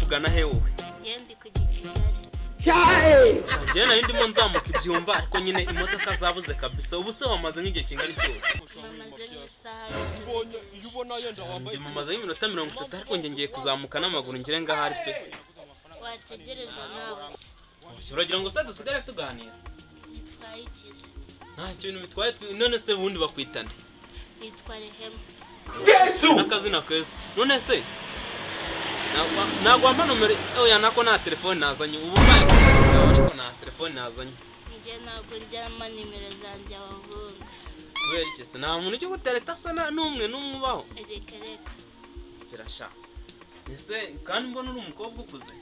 kugana he wowe? Yendi kugikigari. Shae! Jena yindi mo nzamuka ibyumba ariko nyine imodoka zabuze kabisa. Ubu se wamaze nk'igihe kingana cyose. Ndi mamaze iminota 30 ariko ngiye kuzamuka n'amaguru ngire ngahari pe. Wategereza nawe. Uragira ngo se dusigare tuganira? Bitwayikize. Nta kintu bitwaye none se bundi bakwitana. Bitware hema. Yesu! Nakazina keza. None se nagwa nomero oya nako na telefone nazanye ubu ariko na telefone nazanye. Nje nago njyama nimero zanje abahungu. Kubera iki se nta muntu cyo gutereta sana n'umwe ubaho? Reka. Birasha. Ese kandi mbona uri umukobwa ukuze.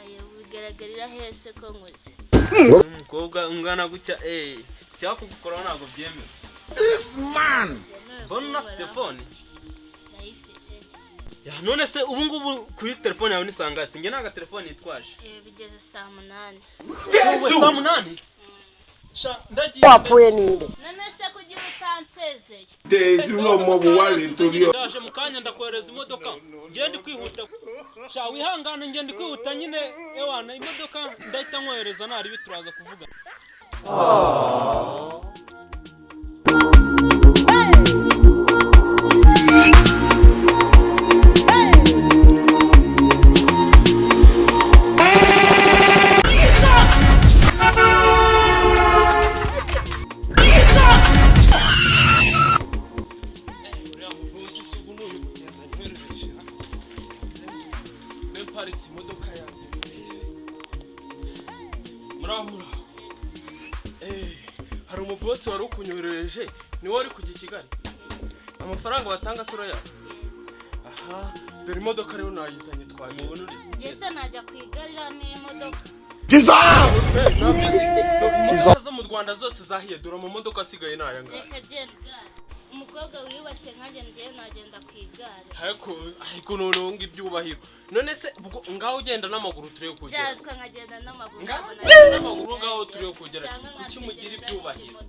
Ayo bigaragarira hese ko nkuze. Umukobwa ungana gucya cyakugukora ntago byemera. This man. Bona telefone. Nayifite. Ya none se ubu ngubu kuri telefone yawe nisanga singe naga telefone yitwaje. Bigeze saa 8. Yesu! Saa 8? Sha ndagiye. Wapfuye ninde? None se kugira utansezeye. Tezi no mobu wali nturiyo. Ndaje mukanya ndakwereza imodoka. Ngende kwihuta. Sha wihangane ngende kwihuta nyine ewana imodoka ndahita nkwereza nari bituraza kuvuga. Hari umubosi wari ukunyorereje ni wari kujya Kigali. Amafaranga batanga sura ya. Aha, dore imodoka rero nayizanye twamubona uri. Jese najya kwigarira n'imodoka. Imodoka zo mu Rwanda zose zahiye dore mu modoka asigaye nayanga. Reka genda. Umukobwa wiyubashye nkaje ngiye nagenda kwigare. Ariko none ngibyubahiro. None se ngaho ugenda n'amaguru tureye kugera. Cyatwa nkagenda n'amaguru. N'amaguru ngaho tureye kugera. Kuki mugira ibyubahiro?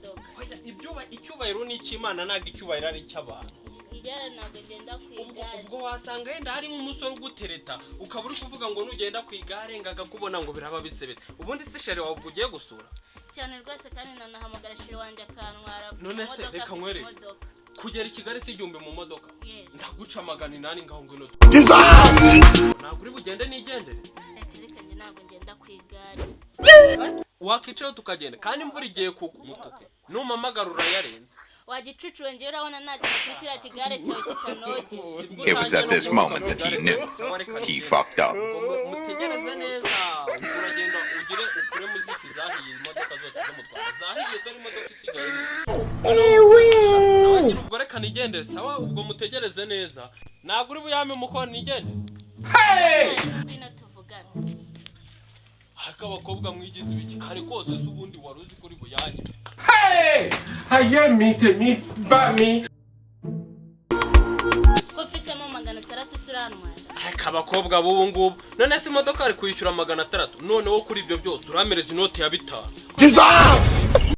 Icyubahiro ni icy'Imana ntabwo icyubahiro ari icy'abantu. Njye nago ngenda kwigare. Ubwo wasanga yenda hari nk'umusore ugutereta ukaba uri kuvuga ngo nugenda kwigare ngakakubona ngo biraba bisebetse. Ubundi se sheri wawe ugiye gusura? Cyane rwose kandi nanahamagara sheri wanje akantwara. None se reka nkwere. Kugera i Kigali si igihumbi mu modoka. Ndaguca 800 ngaho ngwino. Ntabwo uri bugende nigendere. Reka nje nago ngenda kwigare. Wakicaho tukagenda kandi imvura igiye kumutuke. Numamagara urayarenze. Wagicucuwe nje urabona nacyitira Kigali cyo kitanoge. It was at this moment that he knew he fucked up. Mutegereze neza. Uragenda ugire ukure muziki zahiye imodoka zose zo mu Rwanda. Zahiye zari imodoka isigaye. Ubwo reka nigende sawa ubwo mutegereze neza. Ntabwo uri buyame muko nigende. Bino tuvugana. Haka abakobwa mwigize ibiki kare kose ubundi waruzi kuri buyanye. Haye mite mi ba mi. Ko mfitemo 600 suranwara. Haka abakobwa bubu ngubu. None se imodoka ari kwishyura 600. None wo kuri ibyo byose uramereza inoti ya 5.